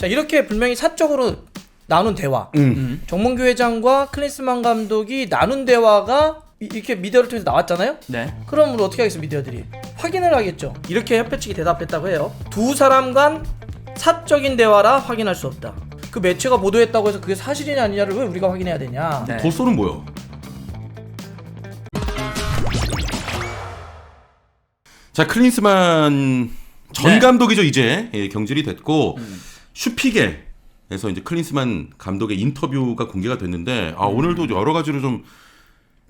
자 이렇게 분명히 사적으로 나눈 대화. 정몽규 회장과 클린스만 감독이 나눈 대화가 이렇게 미디어를 통해서 나왔잖아요. 네. 그럼 우리 어떻게 하겠어? 미디어들이 확인을 하겠죠. 이렇게 협회 측이 대답했다고 해요. 두 사람 간 사적인 대화라 확인할 수 없다. 그 매체가 보도했다고 해서 그게 사실이냐 아니냐를 왜 우리가 확인해야 되냐. 네. 덧소는 뭐야? 자, 클린스만 전 네. 감독이죠 이제 경질이 됐고 슈피겔에서 이제 클린스만 감독의 인터뷰가 공개가 됐는데 오늘도 여러 가지로 좀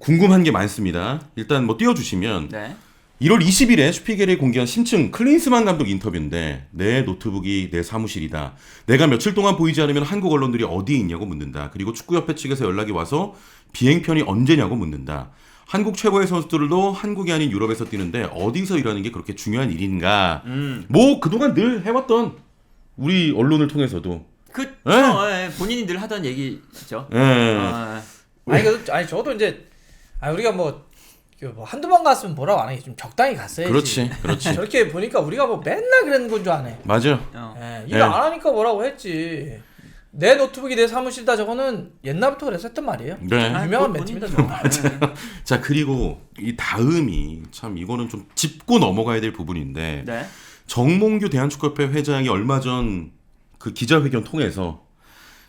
궁금한 게 많습니다. 일단 뭐 띄워주시면 네. 1월 20일에 슈피겔이 공개한 심층 클린스만 감독 인터뷰인데 내 노트북이 내 사무실이다. 내가 며칠 동안 보이지 않으면 한국 언론들이 어디에 있냐고 묻는다. 그리고 축구협회 측에서 연락이 와서 비행편이 언제냐고 묻는다. 한국 최고의 선수들도 한국이 아닌 유럽에서 뛰는데 어디서 일하는 게 그렇게 중요한 일인가. 뭐 그동안 늘 해왔던 우리 언론을 통해서도 예, 본인이 늘 하던 얘기죠. 아니 저도 이제 우리가 뭐 한두 번 갔으면 뭐라고 안 해. 좀 적당히 갔어야지. 그렇지. 저렇게 보니까 우리가 뭐 맨날 그런 건 줄 아네. 맞아. 일 안 하니까 뭐라고 했지. 내 노트북이 내 사무실이다 저거는 옛날부터 그래서 했단 말이에요. 네. 유명한 멘트입니다. 저거. 자, 그리고 이 다음이 참 이거는 좀 짚고 넘어가야 될 부분인데 네. 정몽규 대한축구협회 회장이 얼마 전 그 기자회견 통해서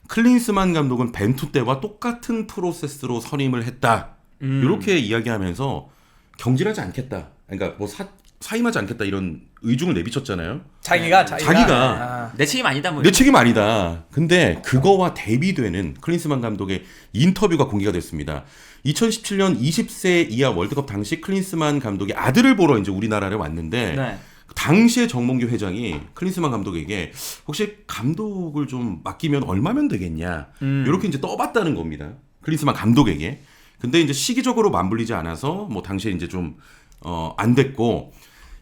클린스만 감독은 벤투 때와 똑같은 프로세스로 선임을 했다. 이렇게 이야기하면서 경질하지 않겠다. 그러니까 뭐 사임하지 않겠다 이런 의중을 내비쳤잖아요. 자기가 내 책임 아니다 뭐. 내 책임 아니다. 근데 그거와 대비되는 클린스만 감독의 인터뷰가 공개가 됐습니다. 2017년 20세 이하 월드컵 당시 클린스만 감독이 아들을 보러 이제 우리나라를 왔는데 네. 당시에 정몽규 회장이 클린스만 감독에게 혹시 감독을 좀 맡기면 얼마면 되겠냐 이렇게 이제 떠봤다는 겁니다. 클린스만 감독에게. 근데 이제 시기적으로 맞물리지 않아서 뭐 당시에 이제 좀 안 됐고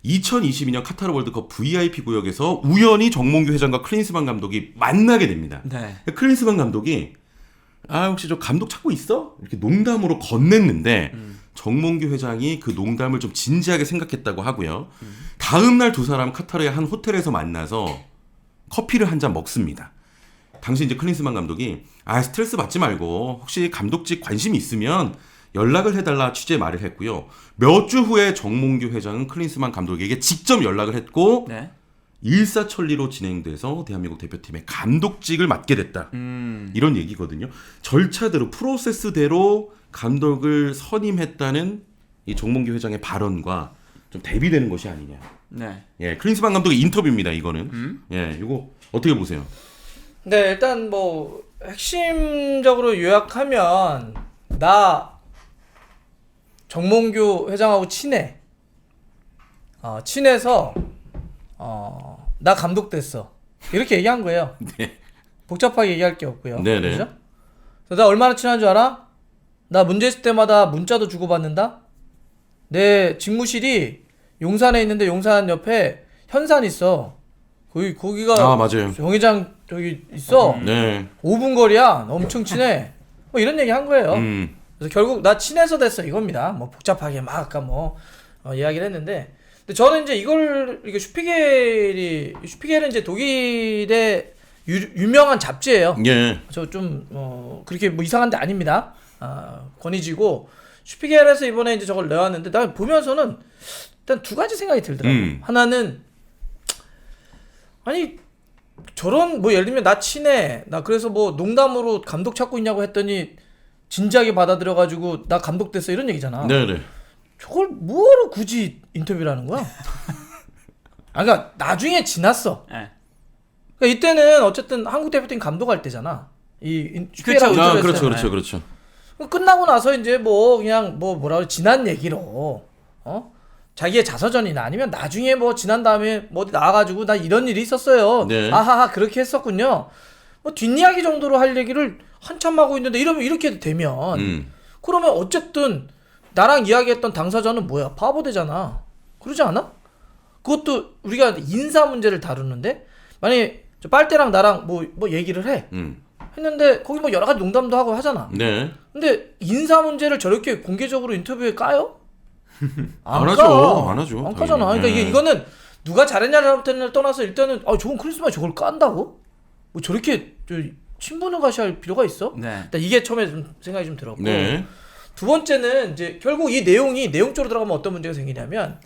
2022년 카타르 월드컵 VIP 구역에서 우연히 정몽규 회장과 클린스만 감독이 만나게 됩니다. 네. 클린스만 감독이 혹시 저 감독 찾고 있어? 이렇게 농담으로 건넸는데 정몽규 회장이 그 농담을 좀 진지하게 생각했다고 하고요. 다음 날 두 사람 카타르의 한 호텔에서 만나서 커피를 한 잔 먹습니다. 당시 이제 클린스만 감독이 스트레스 받지 말고 혹시 감독직 관심이 있으면 연락을 해달라 취재 말을 했고요. 몇 주 후에 정몽규 회장은 클린스만 감독에게 직접 연락을 했고 네. 일사천리로 진행돼서 대한민국 대표팀의 감독직을 맡게 됐다. 이런 얘기거든요. 절차대로 프로세스대로 감독을 선임했다는 이 정몽규 회장의 발언과 좀 대비되는 것이 아니냐. 네. 예, 클린스만 감독의 인터뷰입니다. 이거는. 예, 이거 어떻게 보세요? 네, 일단 뭐 핵심적으로 요약하면 나 정몽규 회장하고 친해. 친해서 나 감독 됐어. 이렇게 얘기한 거예요. 네. 복잡하게 얘기할 게 없고요. 네네. 그죠? 그래서 나 얼마나 친한 줄 알아? 나 문제 있을 때마다 문자도 주고받는다. 내 직무실이 용산에 있는데 용산 옆에 현산 있어. 거기가 맞아요. 정 회장 저기 있어. 네. 5분 거리야. 엄청 친해. 뭐 이런 얘기 한 거예요. 그래서 결국 나 친해서 됐어 이겁니다. 뭐 복잡하게 막 아까 뭐 이야기를 했는데, 근데 저는 이제 이게 슈피겔은 이제 독일의 유명한 잡지예요. 예. 저 좀 그렇게 뭐 이상한 데 아닙니다. 권위지고 슈피겔에서 이번에 이제 저걸 내왔는데 나 보면서는 일단 두 가지 생각이 들더라고. 하나는 아니 저런 뭐 예를 들면 나 친해 나 그래서 뭐 농담으로 감독 찾고 있냐고 했더니 진지하게 받아들여가지고 나 감독 됐어 이런 얘기잖아. 네네. 저걸 뭐하러 굳이 인터뷰를 하는 거야? 그러니까 나중에 지났어. 네. 그러니까 이때는 어쨌든 한국 대표팀 감독할 때잖아. 그렇죠. 끝나고 나서 이제 뭐 그냥 뭐라 그래 지난 얘기로 자기의 자서전이나 아니면 나중에 뭐 지난 다음에 뭐 어디 나와가지고 나 이런 일이 있었어요. 네. 아하하 그렇게 했었군요. 뭐 뒷이야기 정도로 할 얘기를 한참 하고 있는데 이러면 이렇게 되면 그러면 어쨌든 나랑 이야기했던 당사자는 뭐야? 바보 되잖아. 그러지 않아? 그것도 우리가 인사 문제를 다루는데 만약에 저 빨대랑 나랑 뭐 얘기를 해. 했는데 거기 뭐 여러 가지 농담도 하고 하잖아. 네. 근데 인사 문제를 저렇게 공개적으로 인터뷰에 까요? 안 하죠. 안 까잖아. 그러니까 이거는 누가 잘했냐를 떠나서 일단은 저건 크리스마스 저걸 깐다고? 뭐 저렇게 친분을 가셔야 할 필요가 있어? 네. 일단 이게 처음에 좀 생각이 좀 들었고 네. 두 번째는 이제 결국 이 내용이 내용 쪽으로 들어가면 어떤 문제가 생기냐면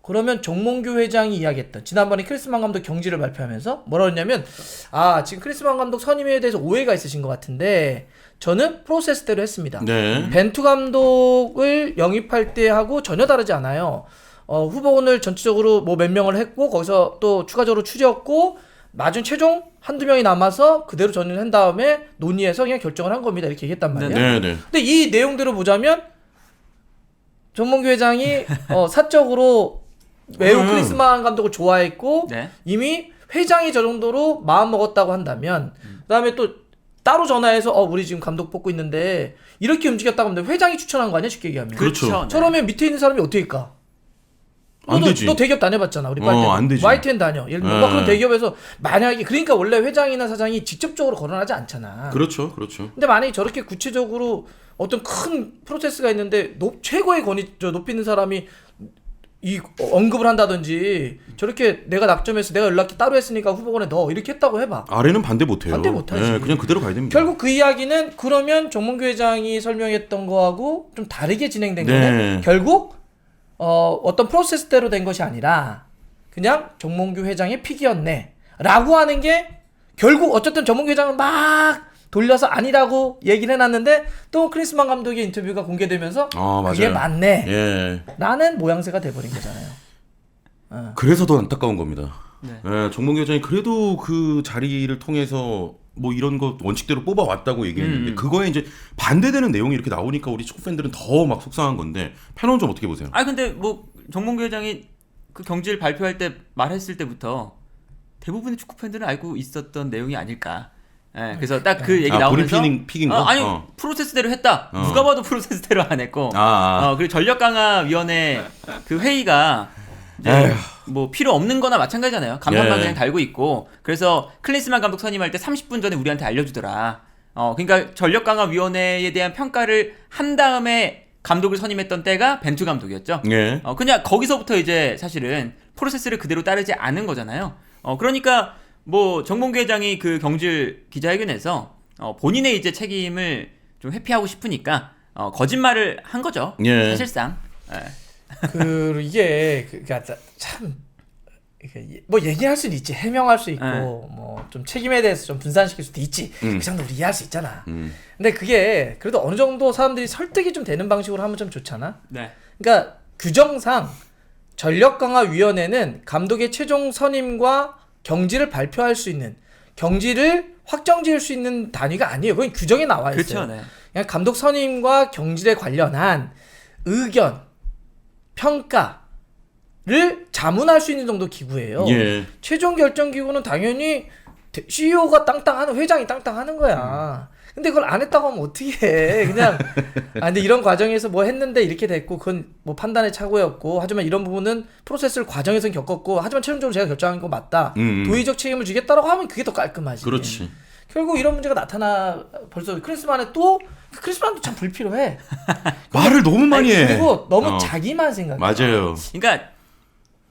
그러면 정몽규 회장이 이야기했던 지난번에 크리스만 감독 경지를 발표하면서 뭐라 그랬냐면 지금 크리스만 감독 선임에 대해서 오해가 있으신 것 같은데 저는 프로세스대로 했습니다. 네. 벤투 감독을 영입할 때 하고 전혀 다르지 않아요. 후보군을 전체적으로 뭐 몇 명을 했고 거기서 또 추가적으로 추렸고 나중 최종 한두 명이 남아서 그대로 전을 한 다음에 논의해서 그냥 결정을 한 겁니다. 이렇게 얘기했단 말이에요. 네, 네. 근데 이 내용대로 보자면 정몽규 회장이 사적으로 매우 크리스만 감독을 좋아했고 네. 이미 회장이 저 정도로 마음 먹었다고 한다면 그다음에 또 따로 전화해서 우리 지금 감독 뽑고 있는데 이렇게 움직였다고 하면 회장이 추천한 거 아니야? 쉽게 얘기하면. 그렇죠. 네. 저러면 밑에 있는 사람이 어떻게 할까? 안 되지. 너 대기업 다녀봤잖아. 우리 빨리. 안 되지. YTN 다녀. 예를 들면 네. 그런 대기업에서 만약에 그러니까 원래 회장이나 사장이 직접적으로 거론하지 않잖아. 그렇죠. 그렇죠. 근데 만약에 저렇게 구체적으로 어떤 큰 프로세스가 있는데 최고의 높이 있는 사람이 이 언급을 한다든지 저렇게 내가 납점해서 내가 연락이 따로 했으니까 후보군에 넣어 이렇게 했다고 해봐. 아래는 반대 못해요. 반대 못하지. 네, 그냥 그대로 가야 됩니다. 결국 그 이야기는 그러면 정몽규 회장이 설명했던 거하고 좀 다르게 진행된 네. 거네. 결국 어떤 프로세스대로 된 것이 아니라 그냥 정몽규 회장의 픽이었네 라고 하는 게 결국 어쨌든 정몽규 회장은 막 돌려서 아니라고 얘기를 해놨는데 또 크리스만 감독의 인터뷰가 공개되면서 그게 맞아요. 맞네 예. 라는 모양새가 돼버린 거잖아요. 그래서 더 안타까운 겁니다. 네. 예, 정몽규 회장이 그래도 그 자리를 통해서 뭐 이런 거 원칙대로 뽑아왔다고 얘기했는데 그거에 이제 반대되는 내용이 이렇게 나오니까 우리 축구 팬들은 더 막 속상한 건데 패널 좀 어떻게 보세요? 근데 뭐 정몽규 회장이 그 경질 발표할 때 말했을 때부터 대부분의 축구 팬들은 알고 있었던 내용이 아닐까. 예, 그래서 딱 그 얘기 나오면서 본인 픽인 거? 아니 프로세스대로 했다. 누가 봐도 프로세스대로 안 했고. 그리고 전력 강화 위원회 그 회의가 이제 뭐 필요 없는 거나 마찬가지잖아요. 간판만 그냥 달고 있고. 그래서 클린스만 감독 선임할 때 30분 전에 우리한테 알려주더라. 그러니까 전력 강화 위원회에 대한 평가를 한 다음에 감독을 선임했던 때가 벤투 감독이었죠. 예. 그냥 거기서부터 이제 사실은 프로세스를 그대로 따르지 않은 거잖아요. 그러니까 뭐 정몽규 회장이 그 경질 기자회견에서 본인의 이제 책임을 좀 회피하고 싶으니까 거짓말을 한 거죠. 예. 사실상. 이게 참 뭐 얘기할 수는 있지 해명할 수 있고 네. 뭐 좀 책임에 대해서 좀 분산시킬 수도 있지 그 정도 우리 이해할 수 있잖아. 음. 근데 그게 그래도 어느 정도 사람들이 설득이 좀 되는 방식으로 하면 좀 좋잖아. 네. 그러니까 규정상 전력강화위원회는 감독의 최종 선임과 경지를 발표할 수 있는 경지를 확정지을 수 있는 단위가 아니에요. 그건 규정에 나와 있어요. 그렇죠. 네. 그냥 감독 선임과 경질에 관련한 의견, 평가를 자문할 수 있는 정도 기구예요. 예. 최종 결정 기구는 당연히 CEO가 땅땅하는 회장이 땅땅하는 거야. 근데 그걸 안 했다고 하면 어떻게 해? 그냥 근데 이런 과정에서 뭐 했는데 이렇게 됐고 그건 뭐 판단의 착오였고 하지만 이런 부분은 프로세스를 과정에서 겪었고 하지만 최종적으로 제가 결정한 거 맞다. 도의적 책임을 지겠다라고 하면 그게 더 깔끔하지. 그렇지. 결국 이런 문제가 나타나 벌써 크리스만에 또 크리스만도 참 불필요해. 말을 너무 많이 해. 그리고 너무 자기만 생각해. 맞아요. 그러니까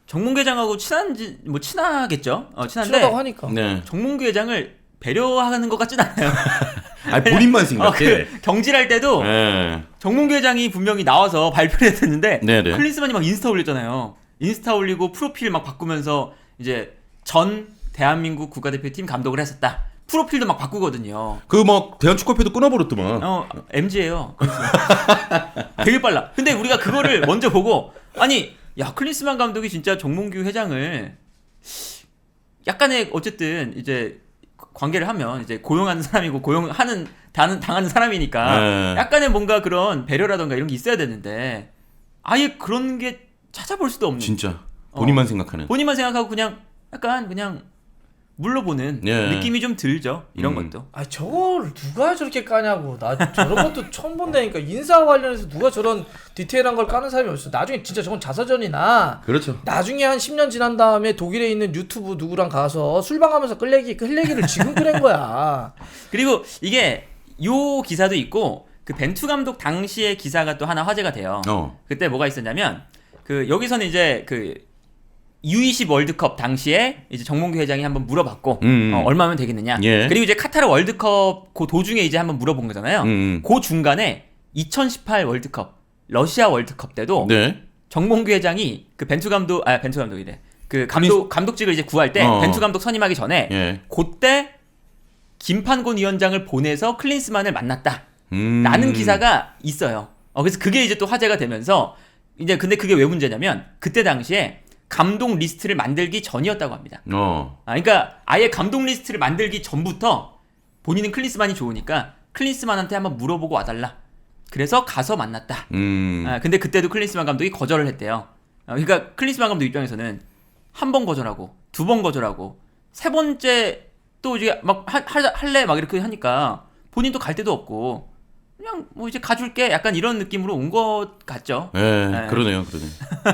정몽규 회장하고 친한지 뭐 친하겠죠. 친한데 친하다고 하니까. 네. 정몽규 회장을 배려하는 것 같진 않아요. 본인만 생각해. 경질할 때도 네. 정몽규 회장이 분명히 나와서 발표를 했었는데 네네. 클린스만이 막 인스타 올렸잖아요. 인스타 올리고 프로필 막 바꾸면서 이제 전 대한민국 국가대표팀 감독을 했었다. 프로필도 막 바꾸거든요. 그 막 대한축구협회도 끊어버렸더만. MG예요. 되게 빨라. 근데 우리가 그거를 먼저 보고 아니 야 클린스만 감독이 진짜 정몽규 회장을 약간의 어쨌든 이제 관계를 하면 이제 고용하는 사람이고 당하는 사람이니까 네. 약간의 뭔가 그런 배려라던가 이런 게 있어야 되는데 아예 그런 게 찾아볼 수도 없는. 진짜 본인만 생각하는. 본인만 생각하고 그냥 약간 그냥 물러보는 예. 느낌이 좀 들죠. 이런 것도. 저걸 누가 저렇게 까냐고. 나 저런 것도 처음 본다니까. 인사 관련해서 누가 저런 디테일한 걸 까는 사람이 없어. 나중에 진짜 저건 자서전이나 그렇죠. 나중에 한 10년 지난 다음에 독일에 있는 유튜브 누구랑 가서 술방하면서 그 흘레기를 지금 꺼낸 거야. 그리고 이게 요 기사도 있고 그 벤투 감독 당시의 기사가 또 하나 화제가 돼요. 그때 뭐가 있었냐면 그 여기서는 이제 그 U20 월드컵 당시에 이제 정몽규 회장이 한번 물어봤고 얼마면 되겠느냐. 예. 그리고 이제 카타르 월드컵 그 도중에 이제 한번 물어본 거잖아요. 그 중간에 2018 월드컵 러시아 월드컵 때도 네. 정몽규 회장이 그 벤투 감독이래. 그 감독직을 이제 구할 때 벤투 감독 선임하기 전에 예. 그때 김판곤 위원장을 보내서 클린스만을 만났다. 라는 기사가 있어요. 그래서 그게 이제 또 화제가 되면서 이제 근데 그게 왜 문제냐면 그때 당시에 감독 리스트를 만들기 전이었다고 합니다. 그러니까 아예 감독 리스트를 만들기 전부터 본인은 클린스만이 좋으니까 클린스만한테 한번 물어보고 와달라. 그래서 가서 만났다. 근데 그때도 클린스만 감독이 거절을 했대요. 그러니까 클린스만 감독 입장에서는 한 번 거절하고 2번 거절하고 3번째 또 이제 막 할래 막 이렇게 하니까 본인도 갈 데도 없고 그냥 뭐 이제 가줄게 약간 이런 느낌으로 온 것 같죠. 네, 그러네요.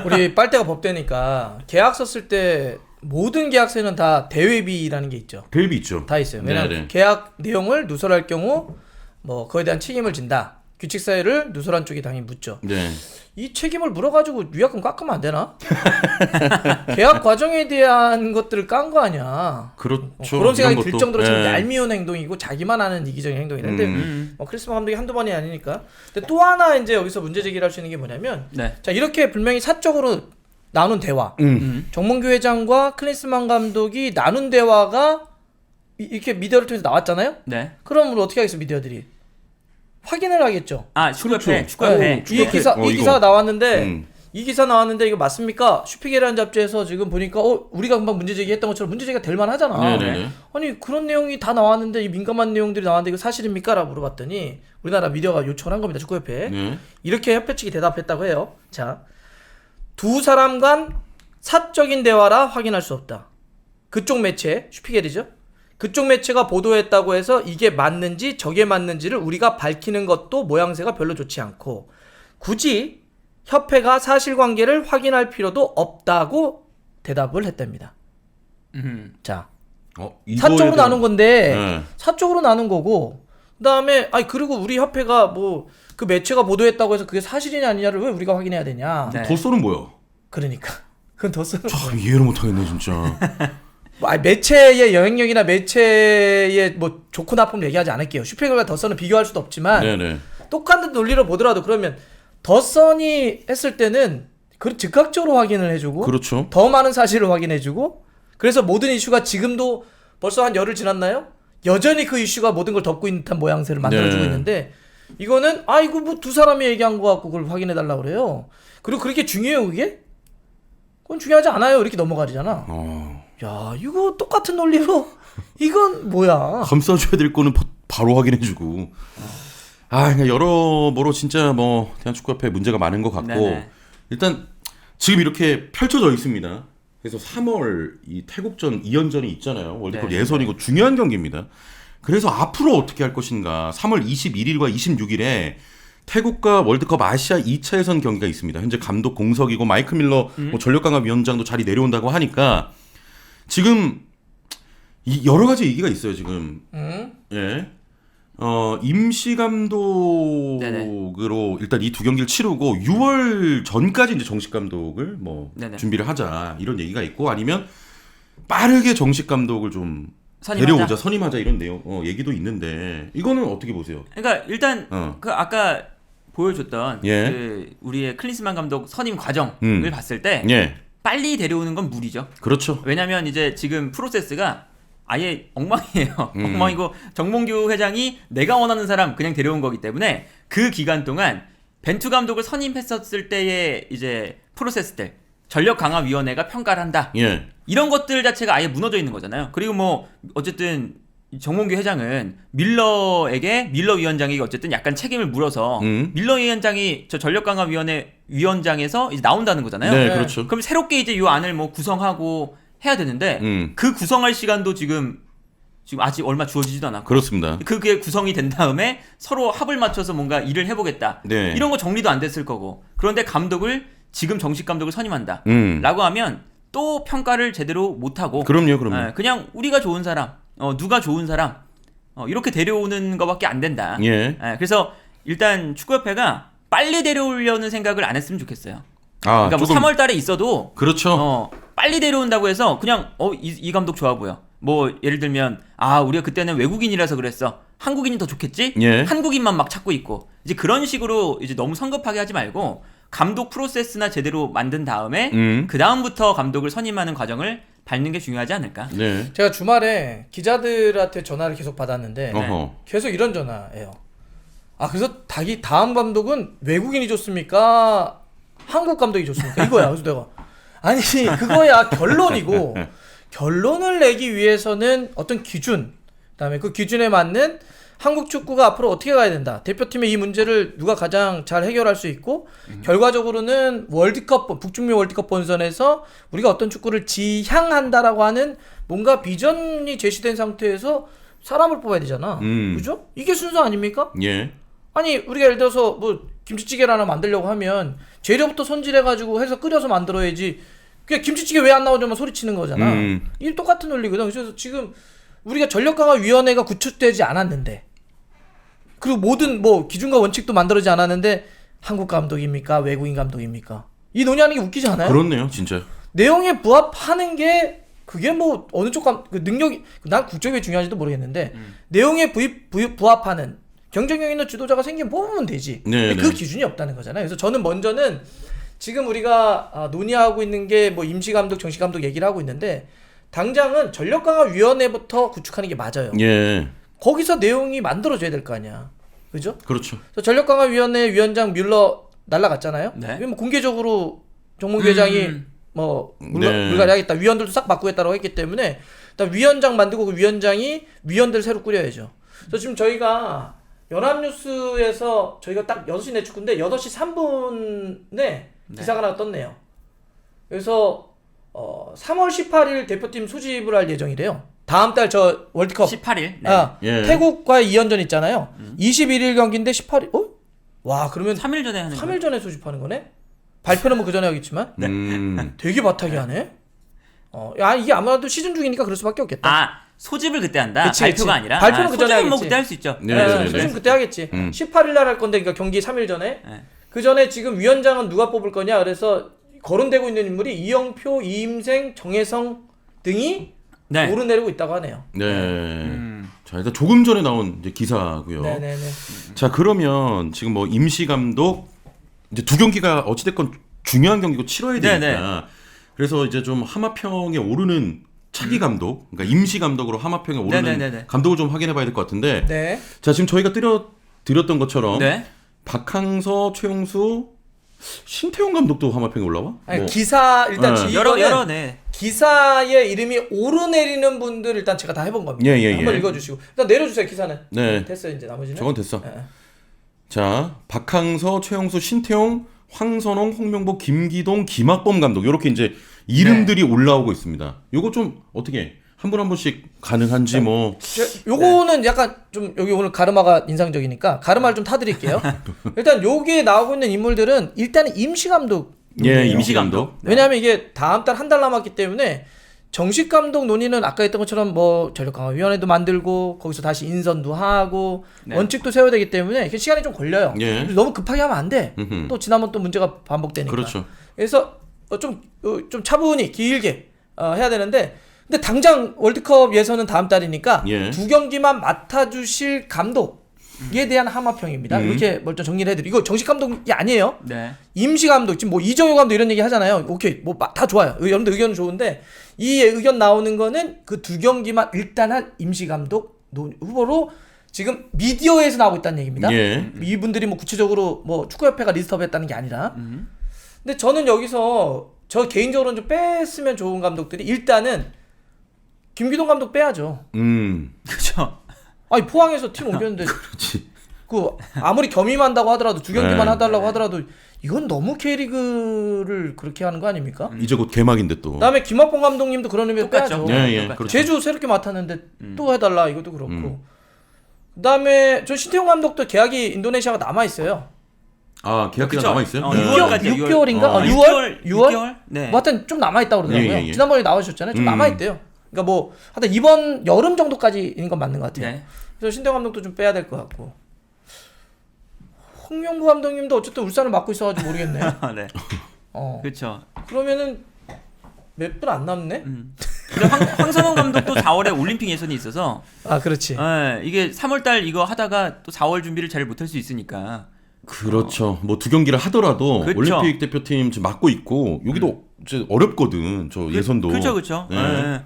우리 빨대가 법대니까 계약서 쓸 때 모든 계약서에는 다 대외비라는 게 있죠. 대외비 있죠. 다 있어요. 왜냐하면 네네. 계약 내용을 누설할 경우 뭐 그에 대한 책임을 진다. 규칙 사유를 누설한 쪽이 당연히 묻죠. 네. 이 책임을 물어가지고 위약금 깎으면 안 되나? 계약 과정에 대한 것들을 깐 거 아니야. 그렇죠. 그런 생각이 이런 들 것도. 정도로 지금 예. 얄미운 행동이고 자기만 하는 이기적인 행동이다. 근데 크리스마 감독이 한두 번이 아니니까. 근데 또 하나 이제 여기서 문제 제기를 할 수 있는 게 뭐냐면 네. 자 이렇게 분명히 사적으로 나눈 대화. 정몽규 회장과 클린스만 감독이 나눈 대화가 이렇게 미디어를 통해서 나왔잖아요. 네. 그럼 우리 어떻게 하겠어 미디어들이? 확인을 하겠죠. 축구협회. 네. 이 기사가 나왔는데 이 기사 나왔는데 이거 맞습니까? 슈피게라는 잡지에서 지금 보니까 우리가 금방 문제 제기했던 것처럼 문제 제기가 될 만하잖아. 네네네. 아니 그런 내용이 다 나왔는데 이 민감한 내용들이 나왔는데 이거 사실입니까? 라고 물어봤더니 우리나라 미디어가 요청을 한 겁니다. 축구협회에. 네. 이렇게 협회 측이 대답했다고 해요. 자, 두 사람 간 사적인 대화라 확인할 수 없다. 그쪽 매체, 슈피겔이죠. 그쪽 매체가 보도했다고 해서 이게 맞는지 저게 맞는지를 우리가 밝히는 것도 모양새가 별로 좋지 않고 굳이 협회가 사실관계를 확인할 필요도 없다고 대답을 했답니다. 자, 사적으로 나눈 건데 네. 사적으로 나눈 거고 그다음에 그리고 우리 협회가 뭐 그 매체가 보도했다고 해서 그게 사실이냐 아니냐를 왜 우리가 확인해야 되냐. 네. 덧소는 뭐야? 그러니까 그건 더 쓰는 참 이해를 못하겠네 진짜. 매체의 영향력이나 매체의 뭐 좋고 나쁨 얘기하지 않을게요. 슈피겔과 더선은 비교할 수도 없지만 네네. 똑같은 논리로 보더라도 그러면 더선이 했을 때는 그 즉각적으로 확인을 해주고 그렇죠. 더 많은 사실을 확인해주고 그래서 모든 이슈가 지금도 벌써 한 열흘 지났나요? 여전히 그 이슈가 모든 걸 덮고 있는 듯한 모양새를 만들어주고 네. 있는데 이거는 이거 뭐 두 사람이 얘기한 거 갖고 그걸 확인해달라고 그래요. 그리고 그렇게 중요해요 그게? 그건 중요하지 않아요. 이렇게 넘어가리잖아. 야 이거 똑같은 논리로 이건 뭐야? 감싸줘야 될 거는 바로 확인해주고. 그냥 여러모로 진짜 뭐 대한축구협회 문제가 많은 것 같고 네네. 일단 지금 이렇게 펼쳐져 있습니다. 그래서 3월 이 태국전 2연전이 있잖아요. 월드컵 네. 예선이고 중요한 경기입니다. 그래서 앞으로 어떻게 할 것인가. 3월 21일과 26일에 태국과 월드컵 아시아 2차 예선 경기가 있습니다. 현재 감독 공석이고 마이크 밀러 뭐 전력강화위원장도 자리 내려온다고 하니까 지금 여러 가지 얘기가 있어요. 지금 예. 임시 감독으로 네네. 일단 이 두 경기를 치르고 6월 전까지 이제 정식 감독을 뭐 네네. 준비를 하자 이런 얘기가 있고 아니면 빠르게 정식 감독을 좀 선임하자. 선임하자 이런 내용 얘기도 있는데 이거는 어떻게 보세요? 그러니까 일단 그 아까 보여줬던 예. 그 우리의 클린스만 감독 선임 과정을 봤을 때 예. 빨리 데려오는 건 무리죠. 그렇죠. 왜냐면 이제 지금 프로세스가 아예 엉망이에요. 엉망이고 정몽규 회장이 내가 원하는 사람 그냥 데려온 거기 때문에 그 기간 동안 벤투 감독을 선임했었을 때의 이제 프로세스들 전력강화위원회가 평가를 한다. 예. 이런 것들 자체가 아예 무너져 있는 거잖아요. 그리고 뭐 어쨌든 정몽규 회장은 밀러 위원장에게 어쨌든 약간 책임을 물어서 밀러 위원장이 저 전력강화위원회 위원장에서 이제 나온다는 거잖아요. 네, 그렇죠. 그럼 새롭게 이제 이 안을 뭐 구성하고 해야 되는데 그 구성할 시간도 지금 아직 얼마 주어지지도 않았고 그렇습니다. 그게 구성이 된 다음에 서로 합을 맞춰서 뭔가 일을 해보겠다. 네. 이런 거 정리도 안 됐을 거고 그런데 감독을 지금 정식 감독을 선임한다. 라고 하면 또 평가를 제대로 못하고 그럼요. 그냥 우리가 좋은 사람 누가 좋은 사람 이렇게 데려오는 것밖에 안 된다. 예. 그래서 일단 축구협회가 빨리 데려오려는 생각을 안 했으면 좋겠어요. 그러니까 뭐 조금 3월 달에 있어도 그렇죠. 빨리 데려온다고 해서 그냥 이 감독 좋아 보여. 뭐 예를 들면 우리가 그때는 외국인이라서 그랬어. 한국인이 더 좋겠지? 예. 한국인만 막 찾고 있고 이제 그런 식으로 이제 너무 성급하게 하지 말고 감독 프로세스나 제대로 만든 다음에 그 다음부터 감독을 선임하는 과정을 밟는 게 중요하지 않을까? 네. 제가 주말에 기자들한테 전화를 계속 받았는데 어허. 계속 이런 전화예요. 그래서 다음 감독은 외국인이 좋습니까? 한국 감독이 좋습니까? 이거야. 그래서 내가 아니 그거야 결론이고 결론을 내기 위해서는 어떤 기준, 그다음에 그 기준에 맞는 한국 축구가 앞으로 어떻게 가야 된다. 대표팀의 이 문제를 누가 가장 잘 해결할 수 있고 결과적으로는 북중미 월드컵 본선에서 우리가 어떤 축구를 지향한다라고 하는 뭔가 비전이 제시된 상태에서 사람을 뽑아야 되잖아. 그죠? 이게 순서 아닙니까? 예. 아니 우리가 예를 들어서 뭐 김치찌개를 하나 만들려고 하면 재료부터 손질해가지고 해서 끓여서 만들어야지. 그냥 김치찌개 왜 안 나오냐면 소리치는 거잖아. 이게 똑같은 논리거든. 그래서 지금 우리가 전력강화위원회가 구축되지 않았는데, 그리고 모든 뭐 기준과 원칙도 만들어지지 않았는데 한국 감독입니까? 외국인 감독입니까? 이 논의하는 게 웃기지 않아요? 그렇네요, 진짜. 내용에 부합하는 게 그게 뭐 어느 쪽 그 능력이 난 국적이 왜 중요한지도 모르겠는데 내용에 부합하는 경쟁력 있는 지도자가 생기면 뽑으면 되지. 네, 그 네. 기준이 없다는 거잖아요. 그래서 저는 먼저는 지금 우리가 논의하고 있는 게 뭐 임시감독, 정식감독 얘기를 하고 있는데 당장은 전력강화위원회부터 구축하는 게 맞아요. 예. 거기서 내용이 만들어져야 될 거 아니야. 그죠? 그렇죠. 그래서 전력강화위원회 위원장 뮬러 날라갔잖아요. 네. 뭐 공개적으로 정몽규 회장이 뭐 물갈이 하겠다. 위원들도 싹 바꾸겠다고 했기 때문에 일단 위원장 만들고 그 위원장이 위원들 새로 꾸려야죠. 그래서 지금 저희가 연합뉴스에서 저희가 딱 6시 내축구인데 8시 3분에 기사가 하나 떴네요. 그래서 3월 18일 대표팀 소집을 할 예정이래요. 다음 달 저 월드컵 18일. 네. 예. 태국과의 2연전 있잖아요. 21일 경기인데 18일. 와 그러면 3일 전에 하는 3일 전에 소집하는 거네? 발표는 뭐 그 전에 하겠지만 되게 바타게 하네. 이게 아무래도 시즌 중이니까 그럴 수밖에 없겠다. 소집을 그때 한다. 그치, 발표가 그치. 아니라. 발표는 그 전에 소집은 뭐 하겠지. 그때 할 수 있죠. 네. 소집 그때 하겠지. 18일 날 할 건데 그러니까 경기 3일 전에. 네. 그 전에 지금 위원장은 누가 뽑을 거냐? 그래서 거론되고 있는 인물이 이영표, 이임생, 정혜성 등이 네. 오르내리고 있다고 하네요. 네. 자, 일단 조금 전에 나온 이제 기사고요. 네네네. 자, 그러면 지금 뭐 임시 감독 이제 두 경기가 어찌됐건 중요한 경기고 치러야 되니까. 네네. 그래서 이제 좀 하마평에 오르는 차기 감독, 그러니까 임시 감독으로 하마평에 오르는 네네네네. 감독을 좀 확인해 봐야 될 것 같은데. 네. 자, 지금 저희가 드렸던 것처럼 네. 박항서, 최용수, 신태용 감독도 하마평에 올라와? 아니, 뭐. 기사 일단 네. 여러 네. 기사의 이름이 오르내리는 분들 일단 제가 다 해본 겁니다. 예. 한번 읽어주시고 일단 내려주세요 기사는. 네. 됐어요 이제 나머지는. 저건 됐어. 예. 자, 박항서, 최용수, 신태용, 황선홍, 홍명보, 김기동, 김학범 감독 이렇게 이제 이름들이 올라오고 있습니다. 요거 좀 어떻게 한 분 한 분씩 가능한지 뭐. 요거는 약간 좀 여기 오늘 가르마가 인상적이니까 가르마를 좀 타드릴게요. 일단 여기에 나오고 있는 인물들은 일단은 임시 감독. 예, 임시 감독. 왜냐하면 이게 다음 달 한 달 남았기 때문에 정식 감독 논의는 아까 했던 것처럼 뭐 전력강화위원회도 만들고 거기서 다시 인선도 하고 원칙도 세워야 되기 때문에 시간이 좀 걸려요. 예. 너무 급하게 하면 안 돼. 또 지나면 또 문제가 반복되니까. 그렇죠. 그래서 좀 차분히 길게 해야 되는데 근데 당장 월드컵 예선은 다음 달이니까 예. 두 경기만 맡아주실 감독에 대한 하마평입니다. 이렇게 먼저 정리를 해드리고 이거 정식 감독이 아니에요. 네. 임시 감독 지금 뭐 이정효 감독 이런 얘기 하잖아요. 오케이 뭐 다 좋아요. 여러분들 의견은 좋은데 이 의견 나오는 거는 그 두 경기만 일단 한 임시 감독 후보로 지금 미디어에서 나오고 있다는 얘기입니다. 예. 이분들이 뭐 구체적으로 뭐 축구협회가 리스트업했다는 게 아니라. 근데 저는 여기서 저 개인적으로는 좀 뺐으면 좋은 감독들이 일단은 김기동 감독 빼야죠. 그렇죠. 아니 포항에서 팀 옮겼는데 그렇지. 그 아무리 겸임한다고 하더라도 두 경기만 네. 해달라고 하더라도 이건 너무 K리그를 그렇게 하는 거 아닙니까? 이제 곧 개막인데 또. 그다음에 김학봉 감독님도 그런 의미에서 똑같죠. 빼야죠. 예, 똑같죠. 그렇죠. 제주 새롭게 맡았는데 또 해달라 이것도 그렇고. 그다음에 저 신태용 감독도 계약이 인도네시아가 남아 있어요. 아, 계약 기간 그쵸. 남아 있어요? 6월까지. 6개월인가? 6월? 6월? 네. 뭐 하여튼 좀 남아 있다고 그러더라고요. 예. 지난번에 나와주셨잖아요. 좀 남아 있대요. 그러니까 뭐 하여튼 이번 여름 정도까지인 건 맞는 것 같아요. 네. 그래서 신태용 감독도 좀 빼야 될 것 같고. 홍명보 감독님도 어쨌든 울산을 맡고 있어가지고 모르겠네. 네. 어. 그렇죠. 그러면은 몇 분 안 남네. 근데 황선홍 감독도 4월에 올림픽 예선이 있어서 아 그렇지. 이게 3월달 이거 하다가 또 4월 준비를 잘 못할 수 있으니까. 그렇죠. 뭐 두 경기를 하더라도 그쵸. 올림픽 대표팀 지금 맡고 있고 여기도 이제 어렵거든. 저 예선도. 그렇죠. 네.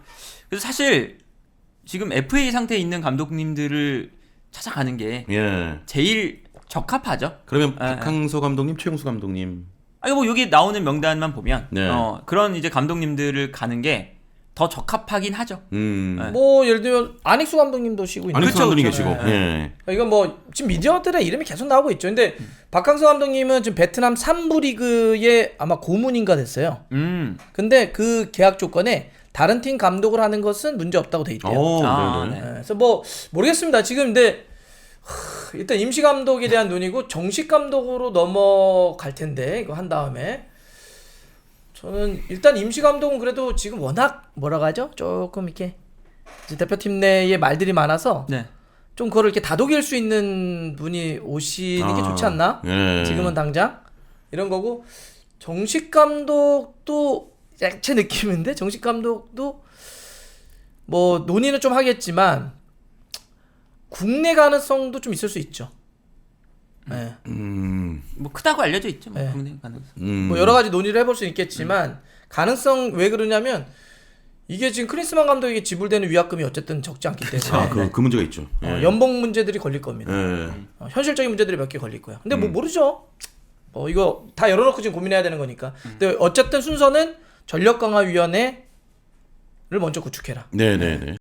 그래서 사실 지금 FA 상태에 있는 감독님들을 찾아가는 게 예. 제일 적합하죠. 그러면 박항서 감독님, 최용수 감독님. 아니 뭐 여기 나오는 명단만 보면 네. 그런 이제 감독님들을 가는 게 더 적합하긴 하죠. 네. 뭐 예를 들면 안익수 감독님도 쉬고 있는. 안익수 감독님 계시고. 네. 예. 이건 뭐 지금 미디어들의 이름이 계속 나오고 있죠. 근데 박항서 감독님은 지금 베트남 3부 리그의 아마 고문인가 됐어요. 근데 그 계약 조건에 다른 팀 감독을 하는 것은 문제 없다고 돼 있대요. 네네. 네. 그래서 뭐 모르겠습니다. 지금 근데 일단 임시 감독에 대한 논의고 정식 감독으로 넘어갈 텐데 이거 한 다음에 저는 일단 임시 감독은 그래도 지금 워낙 뭐라고 하죠? 조금 이렇게 이제 대표팀 내에 말들이 많아서 네. 좀 그걸 이렇게 다독일 수 있는 분이 오시는 게 좋지 않나? 예. 지금은 당장 이런 거고 정식 감독도 제 느낌인데 정식 감독도 뭐 논의는 좀 하겠지만 국내 가능성도 좀 있을 수 있죠. 네. 뭐 크다고 알려져 있죠. 뭐 네. 국내 가능성. 뭐 여러 가지 논의를 해볼 수 있겠지만 가능성 왜 그러냐면 이게 지금 크리스만 감독에게 지불되는 위약금이 어쨌든 적지 않기 때문에 그 문제가 있죠. 예. 연봉 문제들이 걸릴 겁니다. 예. 현실적인 문제들이 몇 개 걸릴 거야. 근데 뭐 모르죠. 이거 다 열어놓고 지금 고민해야 되는 거니까. 근데 어쨌든 순서는 전력강화위원회를 먼저 구축해라. 네네네.